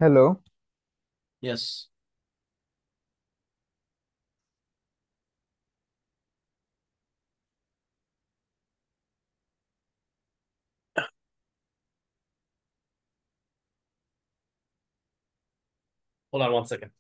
Hello. Yes. Hold on one second.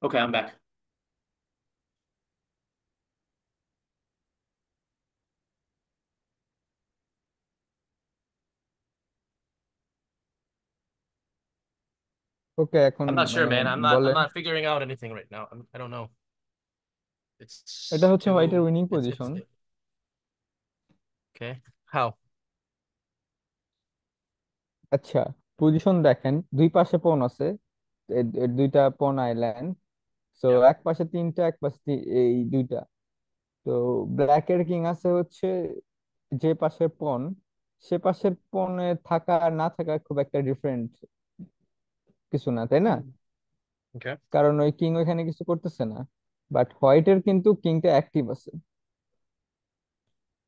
Okay, I'm back. ওকে, এখন I'm not sure, মানে man. I'm বলেন। not figuring out anything right now. I don't know. এটা It's হচ্ছে হোয়াইটের too winning it's position. okay. How? আচ্ছা, position দেখেন, দুই পাশে পন আছে। এর দুইটা পন আইল্যান্ড। So Yeah. এক পাশে তিনটা, এক পাশে এই দুইটা। তো ব্ল্যাকের কিং আছে হচ্ছে যে পাশের পন, সে পাশের পনে থাকা আর না থাকা খুব একটা ডিফারেন্ট কিছু না, তাই না? Okay. কারণ ওই কিং ওইখানে কিছু করতেছে না। বাট হোয়াইটের কিন্তু কিংটা অ্যাক্টিভ আছে।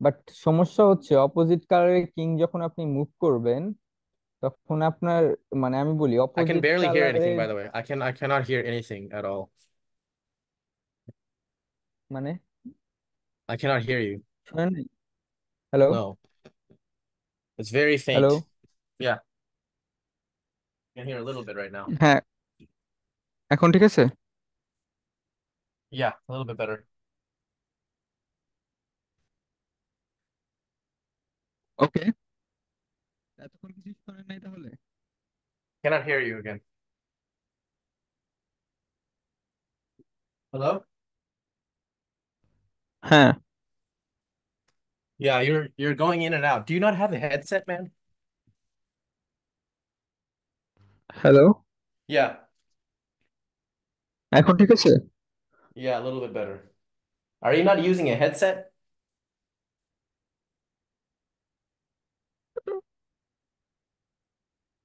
বাট সমস্যা হচ্ছে অপোজিট কালারের কিং যখন আপনি মুভ করবেন, তখন আপনার, মানে আমি বলি I can opposite barely hear anything, কালারের, by the way. I cannot hear anything at all. মানে I cannot hear you. শোনেন নাই? Hello? No. It's very hello? faint. Yeah. I can hear a little bit right now. হ্যাঁ, এখন ঠিক আছে? Yeah, a little bit better. ওকে, এতক্ষণ কিছু শোনেন নাই তাহলে? Cannot hear you again. Hello? হ্যাঁ। Yeah, you're going in and out. Do you not have a headset, man? Hello? Yeah. এখন ঠিক আছে? Yeah, a little bit better. Are you not using a headset? না,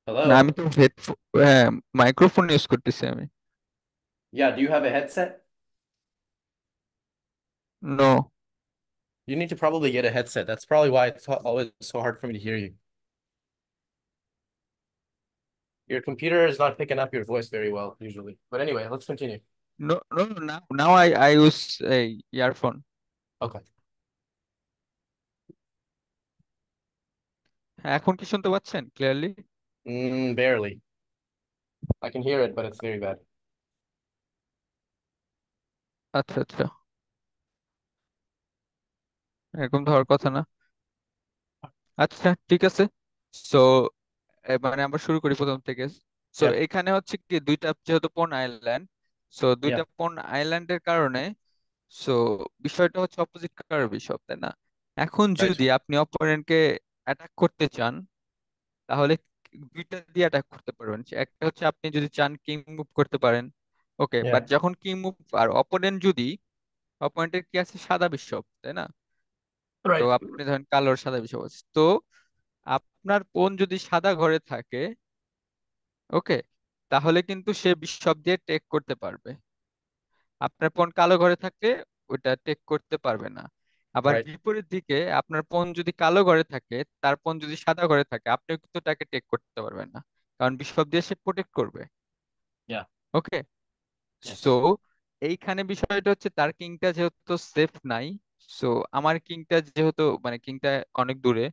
Hello? আমি তো headphone, হ্যাঁ, microphone use করতেছি আমি। Yeah, do you have a headset? No. You need to probably get a headset. That's probably why it's always so hard for me to hear you. Your computer is not picking up your voice very well usually. But anyway, let's continue. No, no, no, now I use a earphone. Okay. হ্যাঁ, এখন কি শুনতে পাচ্ছেন clearly? Barely. I can hear it, but it's very bad. আচ্ছা আচ্ছা, এরকম তো হওয়ার কথা না। আচ্ছা ঠিক আছে। সো মানে আমরা শুরু করি প্রথম থেকে। So Yep. এখানে হচ্ছে কি দুইটা যেহেতু পন আইল্যান্ড, সো Yeah. দুইটা পন আইল্যান্ডের কারণে সো বিষয়টা হচ্ছে অপোজিট কালার বিশপ, তাই না? এখন Right. যদি আপনি অপোনেন্টকে অ্যাটাক করতে চান তাহলে দুইটা দিয়ে অ্যাটাক করতে পারবেন। একটা হচ্ছে আপনি যদি চান কিং মুভ করতে পারেন, ওকে, বাট Yeah. যখন কিং মুভ আর অপোনেন্ট যদি অপোনেন্টের কি আছে সাদা বিশপ, তাই না? তো Right. আপনি ধরেন কালোর সাদা বিশপ আছে, তো আপনার পণ যদি সাদা ঘরে থাকে, ওকে, তাহলে কিন্তু সে বিশপ দিয়ে টেক করতে পারবে। আপনার পণ কালো ঘরে থাকলে ওটা টেক করতে পারবে না। আবার Right. বিপরীত দিকে আপনার পণ যদি কালো ঘরে থাকে, তার পণ যদি সাদা ঘরে থাকে, আপনিও কিন্তু তাকে টেক করতে পারবেন না, কারণ বিশপ দিয়ে সে প্রোটেক্ট করবে। Yeah. ওকে, সো Yes. এইখানে বিষয়টা হচ্ছে তার কিংটা যেহেতু সেফ নাই, সো আমার কিংটা যেহেতু মানে কিংটা অনেক দূরে,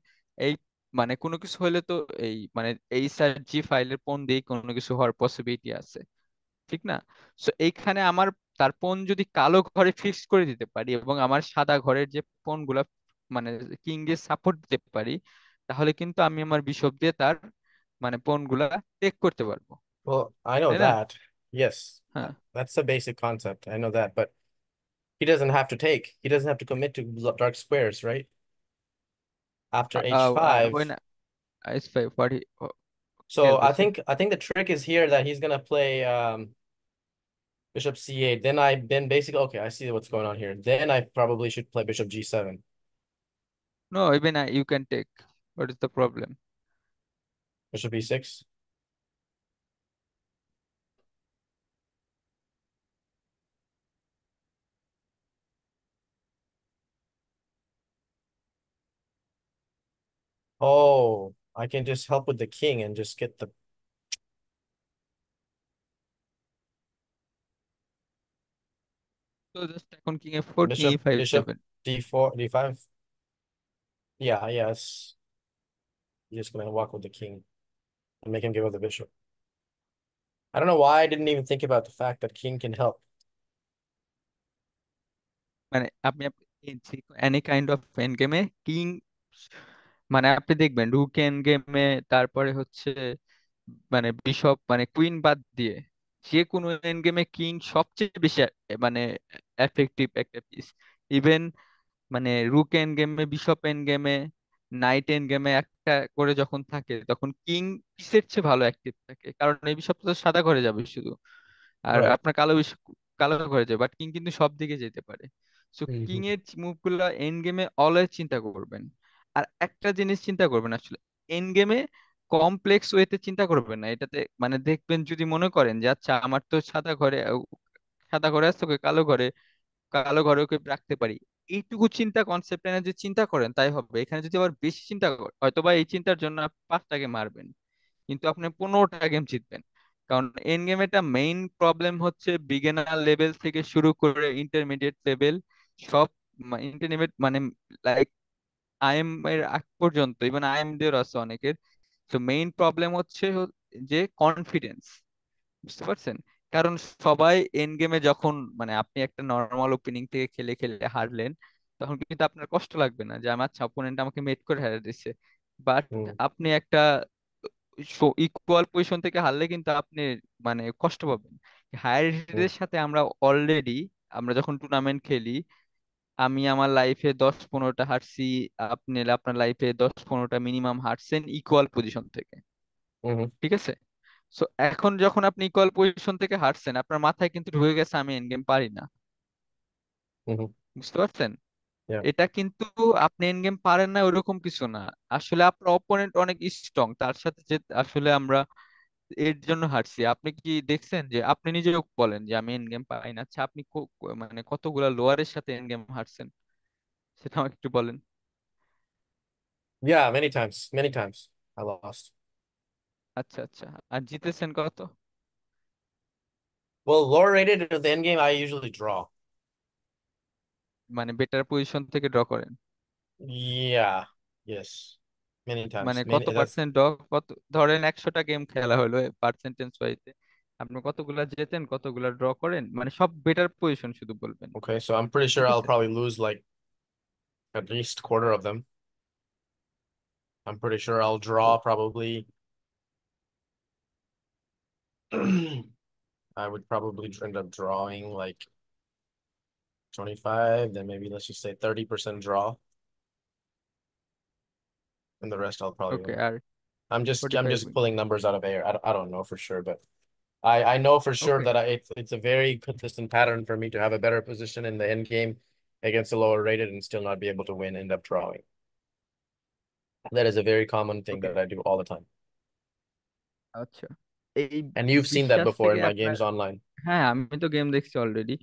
এই মানে কোনো কিছু হলে তো এই মানে এই সাইড জি ফাইলের পণ দিয়েই কোনো কিছু হওয়ার পসিবিলিটি আছে, ঠিক না? সো এইখানে আমার তার পণ যদি কালো ঘরে ফিক্স করে দিতে পারি এবং আমার সাদা ঘরের যে পণ গুলা মানে কিং দিয়ে সাপোর্ট দিতে পারি, তাহলে কিন্তু আমি আমার বিশপ দিয়ে তার মানে পণ গুলা টেক করতে পারবো, Well, I know তাই না? that. Yes. হ্যাঁ। That's the basic concept. I know that, but he doesn't have to take. He doesn't have to commit to dark squares, right? After h5. When is 5 what he So I খেলতেছে? think I think the trick is here that he's gonna play bishop c8. Then basically okay, I see what's going on here. Then I probably should play bishop g7. No, even you can take. What is the problem? Bishop e6. Oh, I can just help with the king and just get the So just এখন king এফ4 king bishop ই5 bishop যাবেন। d4 d5. Yeah, yes. You're just gonna walk with the king and make him give up the bishop. I don't know why I didn't even think about the fact that king can help. মানে আপনি any kind of and গেমে king, মানে আপনি দেখবেন রুক and গেমে, তারপরে হচ্ছে মানে বিশপ মানে কুইন বাদ দিয়ে যে কোনো এন্ড গেমে কিং সবচেয়ে বেশি মানে এফেক্টিভ একটা পিস। ইভেন মানে রুক এন্ড গেমে, বিশপ এন্ড গেমে, নাইট এন্ড গেমে একটা করে যখন থাকে তখন কিং পিসের চেয়ে ভালো অ্যাক্টিভ থাকে, কারণ এই বিশপ তো সাদা ঘরে যাবে শুধু, আর Right. আপনার কালো ঘরে যাবে, বাট কিং কিন্তু সব দিকে যেতে পারে। So king Hmm. এর মুভ গুলা এন্ড গেমে অলওয়েজ চিন্তা করবেন। আর একটা জিনিস চিন্তা করবেন আসলে, এন্ড গেমে কমপ্লেক্স ওয়েতে চিন্তা করবেন না এটাতে। মানে দেখবেন যদি মনে করেন যে আচ্ছা আমার তো সাদা ঘরে আছে, ওকে কালো ঘরে ওকে রাখতে পারি, এইটুকু চিন্তা কনসেপ্ট এনে যে চিন্তা করেন তাই হবে। এখানে যদি আবার বেশি চিন্তা করেন, হয়তোবা এই চিন্তার জন্য আপনি 5টা গেম মারবেন, কিন্তু আপনি 15টা গেম জিতবেন। কারণ এন্ড গেমে এটা মেইন প্রবলেম হচ্ছে বিগিনার লেভেল থেকে শুরু করে ইন্টারমিডিয়েট লেভেল সব, ইন্টারমিডিয়েট মানে লাইক আইএম এর আগ পর্যন্ত, ইভেন আইএম দের আছে অনেকের। তো মেইন প্রবলেম হচ্ছে যে কনফিডেন্স, বুঝতে পারছেন? কারণ সবাই এন্ড গেমে যখন মানে আপনি একটা নর্মাল ওপেনিং থেকে খেলে খেলে হারলেন, তখন কিন্তু আপনার কষ্ট লাগবে না যে আমার আচ্ছা অপোনেন্ট আমাকে মেট করে হারিয়ে দিচ্ছে। But Hmm. আপনি একটা ইকুয়াল পজিশন থেকে হারলে কিন্তু আপনি মানে কষ্ট পাবেন। Higher Hmm. রেটের সাথে আমরা অলরেডি, আমরা যখন টুর্নামেন্ট খেলি, আমি আমার লাইফে 10-15টা হারছি, আপনি আপনার লাইফে 10-15টা মিনিমাম হারছেন ইকুয়াল পজিশন থেকে, Hmm. ঠিক আছে? সো এখন যখন আপনি ইকুয়াল পজিশন থেকে হারছেন, আপনার মাথায় কিন্তু ঢুকে গেছে আমি এন্ড গেম পারি না, Hmm. বুঝতে পারছেন? Yeah. এটা কিন্তু আপনি এন্ড গেম পারেন না ওইরকম কিছু না। আসলে আপনার অপোনেন্ট অনেক স্ট্রং, তার সাথে যে আসলে আমরা এর জন্য হারছি। আপনি কি দেখছেন যে আপনি নিজেও বলেন যে আমি এন্ড গেম পাই না? আচ্ছা আপনি মানে কতগুলা লোয়ারের সাথে এন্ড গেম হারছেন সেটা আমাকে একটু বলেন। Yeah, many times. Many times I lost. আচ্ছা আচ্ছা, আর জিতেছেন কত? Well, lower rated at the end game, I usually draw. মানে বেটার পজিশন থেকে ড্র করেন? Yeah. Yes. Many মানে times. কত Many that's পার্সেন্ট ড্র? কত, ধরেন 100টা গেম খেলা হলো পার্সেন্টেজ ওয়াইজে, আপনি কতগুলা জেতেন কতগুলা ড্র করেন, মানে সব বেটার পজিশন শুধু বলবেন। okay. So I'm pretty sure ঠিক I'll আছে, probably lose like at least quarter of them. I'm pretty sure I'll তো draw probably. I would probably end up drawing like 25, then maybe let's just say 30% draw, and the rest I'll probably okay, win. আর I'm 45 just win. pulling numbers out of air. I don't know for sure, but I know for sure okay that it's a very consistent pattern for me to have a better position in the end game against the lower rated and still not be able to win, end up drawing. That is a very common thing okay, that I do all the time. আচ্ছা, এই And you've seen that বিশ্বাস before থেকে in my আপনার, games online. হ্যাঁ আমি তো game দেখছি already.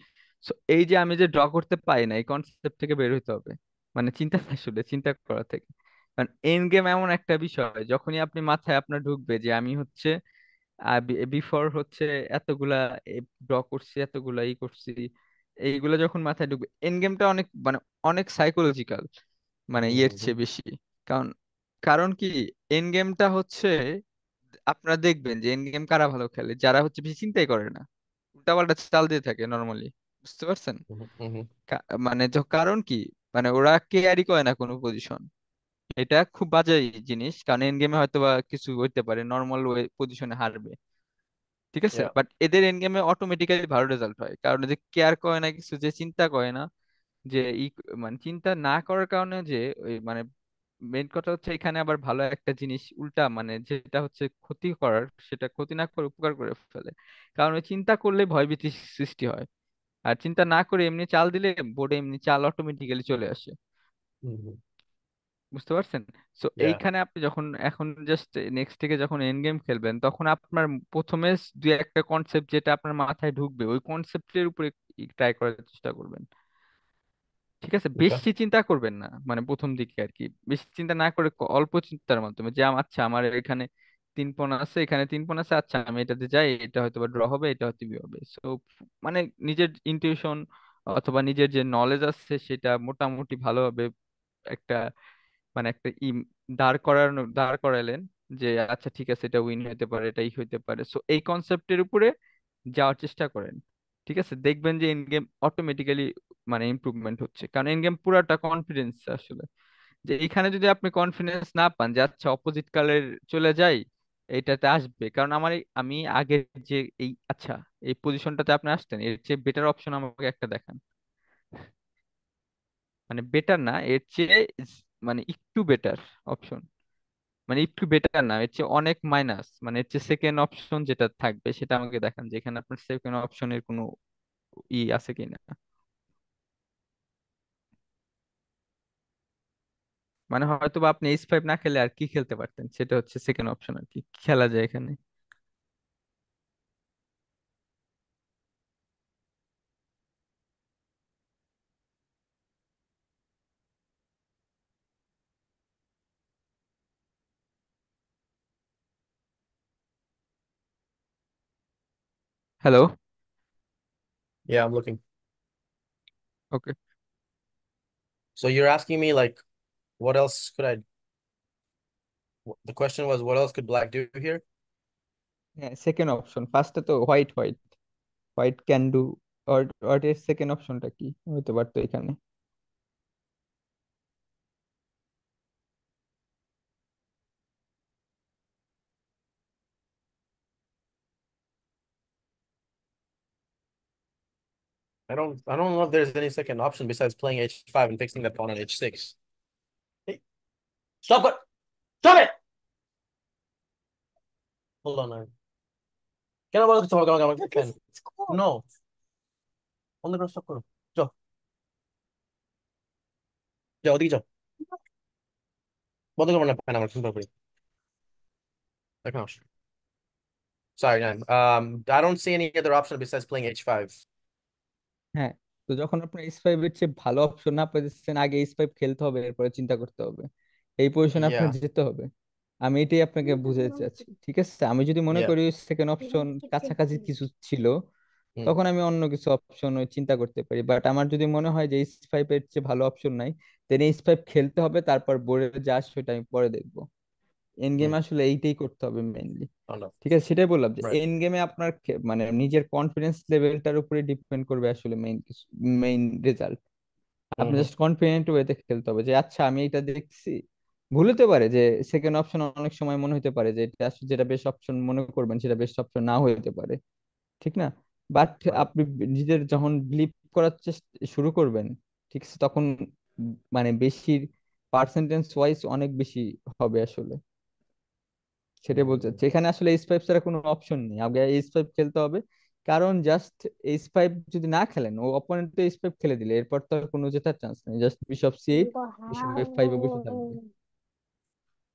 So এই যে আমি যে ড্র করতে পাই না, এই কনসেপ্ট থেকে বের হইতে হবে, মানে চিন্তা আসলে চিন্তা করা থেকে। কারণ এন্ড গেম এমন একটা বিষয়, যখনই আপনি মাথায় আপনার ঢুকবে যে আমি হচ্ছে বিফোর হচ্ছে এতগুলা ড্র করছি, এতগুলা ই করছি, এইগুলা যখন মাথায় ঢুকবে, এন্ড গেমটা অনেক মানে অনেক সাইকোলজিক্যাল, মানে ইয়ের Mm-hmm. চেয়ে বেশি। কারণ কারণ কি, এন্ড গেমটা হচ্ছে, আপনারা দেখবেন যে এন্ড গেম কারা ভালো খেলে, যারা হচ্ছে বেশি চিন্তাই করে না, উল্টাপাল্টা চাল দিয়ে থাকে নর্মালি, বুঝতে পারছেন? Mm-hmm. মানে তো কারণ কি, মানে ওরা কেয়ারই করে না কোনো পজিশন। এটা খুব বাজে জিনিস, কারণ এন্ড গেমে হয়তো বা কিছু হইতে পারে, নর্মাল পজিশনে হারবে, ঠিক আছে, Yeah. বাট এদের এন্ড গেমে অটোমেটিক্যালি ভালো রেজাল্ট হয়, কারণ যে কেয়ার করে না কিছু, যে চিন্তা করে না, যে মানে চিন্তা না করার কারণে যে ওই মানে মেইন কথা হচ্ছে এখানে আবার ভালো একটা জিনিস উল্টা, মানে যেটা হচ্ছে ক্ষতি করার সেটা ক্ষতি না করে উপকার করে ফেলে। কারণ ওই চিন্তা করলে ভয়ভীতি সৃষ্টি হয়, আর চিন্তা না করে এমনি চাল দিলে বোর্ডে এমনি চাল অটোমেটিক্যালি চলে আসে, Mm-hmm. বুঝতে পারছেন? So Yeah. এইখানে আপনি যখন এখন জাস্ট নেক্সট থেকে যখন এন্ড গেম খেলবেন, তখন আপনার প্রথমে দুই একটা কনসেপ্ট যেটা আপনার মাথায় ঢুকবে, ওই কনসেপ্টের উপরে ট্রাই করার চেষ্টা করবেন, ঠিক আছে? Okay. বেশি চিন্তা করবেন না, মানে প্রথম দিকে আর কি, বেশি চিন্তা না করে অল্প চিন্তার মাধ্যমে, যে আচ্ছা আমার এখানে 3 পণ আছে, এখানে 3 পণ আছে, আচ্ছা আমি এটাতে যাই, এটা হয়তো বা ড্র হবে, এটা হয়তো বি হবে। সো মানে নিজের ইনটিউশন অথবা নিজের যে নলেজ আছে সেটা মোটামুটি ভালোভাবে একটা, মানে একটা দাঁড় করালেন, যে আচ্ছা ঠিক আছে এটা উইন হতে পারে, এটাই হইতে পারে, সো এই কনসেপ্টের উপরে যাওয়ার চেষ্টা করেন, ঠিক আছে? দেখবেন যে ইন গেম অটোমেটিক্যালি মানে ইমপ্রুভমেন্ট হচ্ছে, কারণ ইন গেম পুরাটা কনফিডেন্স আসলে। যে এখানে যদি আপনি কনফিডেন্স না পান যে আচ্ছা অপোজিট কালার চলে যাই, এইটাতে আসবে, কারণ আমি আগের যে এই আচ্ছা এই পজিশনটাতে আপনি আসতেন, এর চেয়ে বেটার অপশন আমাকে একটা দেখান, মানে বেটার না, এর চেয়ে মানে একটু বেটার অপশন, মানে একটু বেটার না, এর চেয়ে অনেক মাইনাস, মানে এর চেয়ে সেকেন্ড অপশন যেটা থাকবে সেটা আমাকে দেখান, যেখানে আপনার সেকেন্ড অপশনের কোনো আছে কিনা। মানে হয়তো বা আপনি এইচ 5 না খেলে আর কি খেলতে পারতেন, সেটা হচ্ছে সেকেন্ড অপশন আর কি খেলা যায় এখানে। Hello. Yeah, I'm looking. Okay, So you're asking me like, what else could I? The question was, what else could black do here? হ্যাঁ সেকেন্ড অপশন, ফার্স্টে তো white white white can do, white এর second অপশনটা কি হইতে পারতো এখানে? I don't know if there's any second option besides playing h5 and fixing that pawn on h6. Hey, stop it! Stop it! Hold on. কেন বলো কিছু আমাকে আমাকে আমাকে কেন নো অন্য কোনো স্টপ করো যাও যাও ওদিকে যাও বন্ধ করবো না ফ্যান আমার সুন্দর করে এখন আসো Sorry, nine. I don't see any other option besides playing h5. হ্যাঁ, তো যখন আপনার এস ফাইভ এর চেয়ে ভালো অপশন না পেয়েছেন, আগে এস ফাইভ খেলতে হবে, এরপরে চিন্তা করতে হবে। এই পজিশনে আপনার Yeah. যেতে হবে। আমি এটাই আপনাকে বুঝাতে চাচ্ছি, ঠিক আছে? আমি যদি মনে Yeah. করি সেকেন্ড অপশন কাছাকাছি কিছু ছিল, Mm, তখন আমি অন্য কিছু অপশন চিন্তা করতে পারি। বাট আমার যদি মনে হয় যে এস ফাইভ এর চেয়ে ভালো অপশন নাই, দেন এস ফাইভ খেলতে হবে, তারপর বোর্ডে যা আসে সেটা আমি পরে দেখবো। End game mm. আসলে এইটাই করতে হবে মেইনলি। Oh no. ঠিক আছে, সেটাই বললাম যে Right. এন্ড গেমে আপনার মানে নিজের কনফিডেন্স লেভেলটার উপরে ডিপেন্ড করবে আসলে মেইন রেজাল্ট। আপনি Mm-hmm. জাস্ট কনফিডেন্ট ওয়েতে খেলতে হবে যে আচ্ছা আমি এটা দেখছি। ভুল হতে পারে যে সেকেন্ড অপশন অনেক সময় মনে হতে পারে যে এটা আসলে যেটা বেস্ট অপশন মনে করবেন সেটা বেস্ট অপশন না হতে পারে, ঠিক না? But Right. আপনি নিজের যখন বিলিভ করার চেষ্টা শুরু করবেন, ঠিক আছে, তখন মানে বেশি পার্সেন্টেজ ওয়াইজ অনেক বেশি হবে আসলে। সেটাই বলতে Mm, চাচ্ছি, এখানে আসলে এইচ ফাইভ ছাড়া কোনো অপশন নেই, আগে এইচ ফাইভ খেলতে হবে। কারণ জাস্ট এইচ ফাইভ যদি না খেলেন, ও অপোনেন্ট তো এইচ ফাইভ খেলে দিলে এরপর তো আর কোনো জেতার চান্স নেই, just bishop C eight, bishop F ফাইভে বসে থাকবে,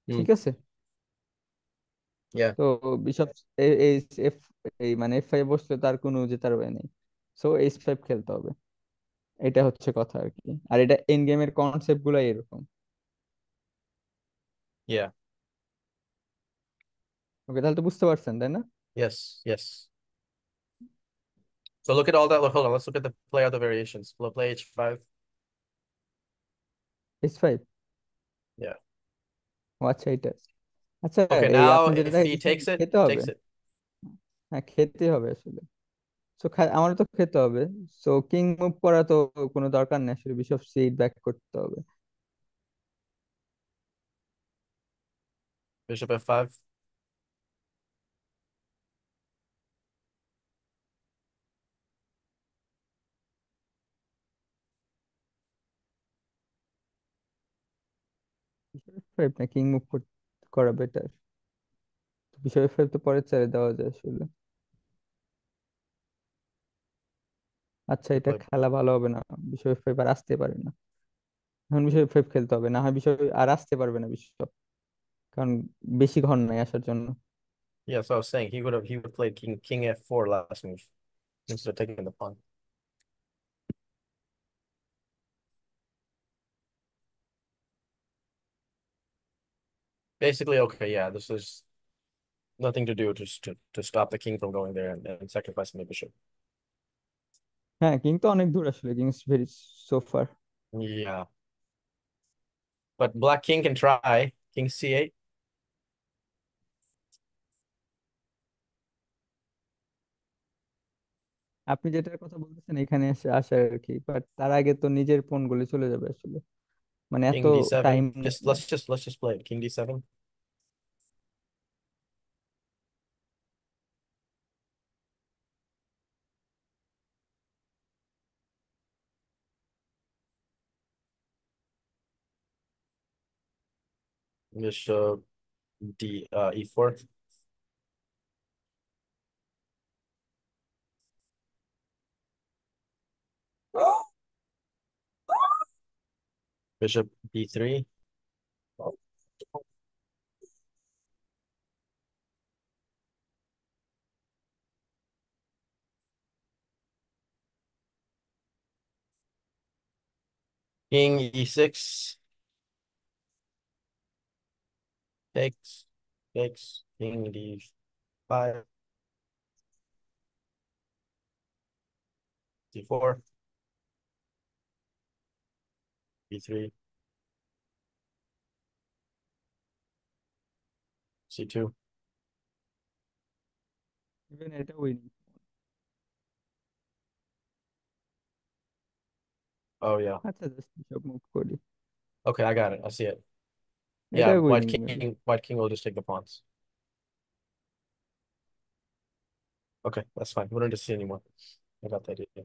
mm. ঠিক আছে? Yeah. তো বিশপ এফ এই মানে এফ ফাইভ বসলে তার কোনো জেতার ওয়ে নেই। সো এইচ ফাইভ খেলতে হবে, এটা হচ্ছে কথা আর কি। আর এটা এন্ড গেমের কনসেপ্ট গুলাই এরকম। Yeah. ওকে, তাহলে তো বুঝতে পারছেন, তাই না? Yes. Yes. So look at all that. Hold on. Let's look at the play other variations. We'll play h5. H five, Yeah. ও আচ্ছা এটা। আচ্ছা, Okay. এই Now, আপনি যেটা if he দেখেছেন takes it, খেতে হবে। takes it. হ্যাঁ, খেতে হবে আসলে। সো আমারও তো খেতে হবে। সো কিং মুভ করা তো কোনো দরকার নেই আসলে, বিশপ সি ব্যাক করতে হবে। Bishop f5. বিশপ ফাইভ না কিং মুভ করা বেটার? বিশপ ফাইভ তো পরে ছেড়ে দেওয়া যায় আসলে। আচ্ছা, We এটা play. খেলা ভালো হবে না, বিশপ ফাইভ আর আসতে পারে না। এখন বিশপ ফাইভ খেলতে হবে, না হয় বিশপ আর আসতে পারবে না বিশপ, কারণ বেশি ঘর নাই আসার জন্য। Yeah. So I was saying he would play king f4 last move instead of taking the pawn. Basically, okay. Yeah. This is nothing to do just to stop the king from going there and sacrificing the bishop. হ্যাঁ, king তো অনেক দূর আসলে, king is very so far. Yeah. But black king can try king c8. আপনি যেটার কথা বলতেছেন এখানে এসে আসার আর কি, বাট তার আগে তো নিজের পণ গুলি চলে যাবে আসলে, মানে এত King টাইম d7. নেই Just না। let's just play it. King d7. Bishop e4. Bishop b3. King e6. Takes. Takes. King d5. d4. b3. c2. Even এটা উইনিং। Oh yeah. আচ্ছা, জাস্ট বিশপ মুভ করি, Okay, I got it. I see it. এটা Yeah, white winning maybe. king. White king will just take the pawns. Okay, that's fine. We don't need to see anymore. I got the idea.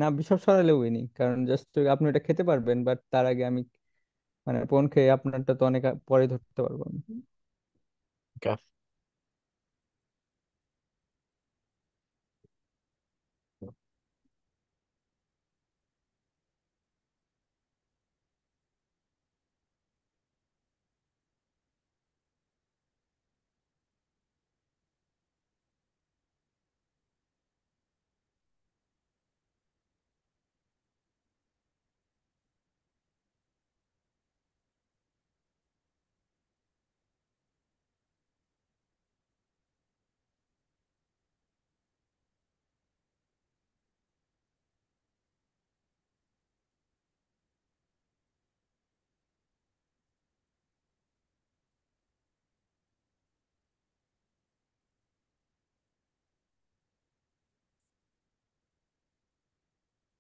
না, bishop সরালে winning, কারণ just আপনি এটা খেতে পারবেন, but তার আগে আমি মানে পণ খেয়ে আপনারটা তো অনেক পরে ধরতে পারবো আমি। Okay.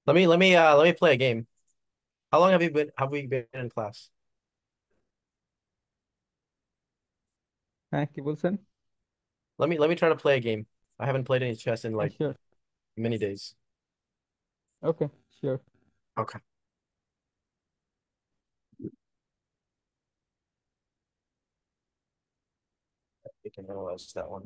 let me play a game. How long have we been in class? হ্যাঁ, কি বলছেন? Let me try to play a game. I haven't played any chess in হ্যাঁ, like sure. many days. Okay, sure. Okay. We can analyze that one.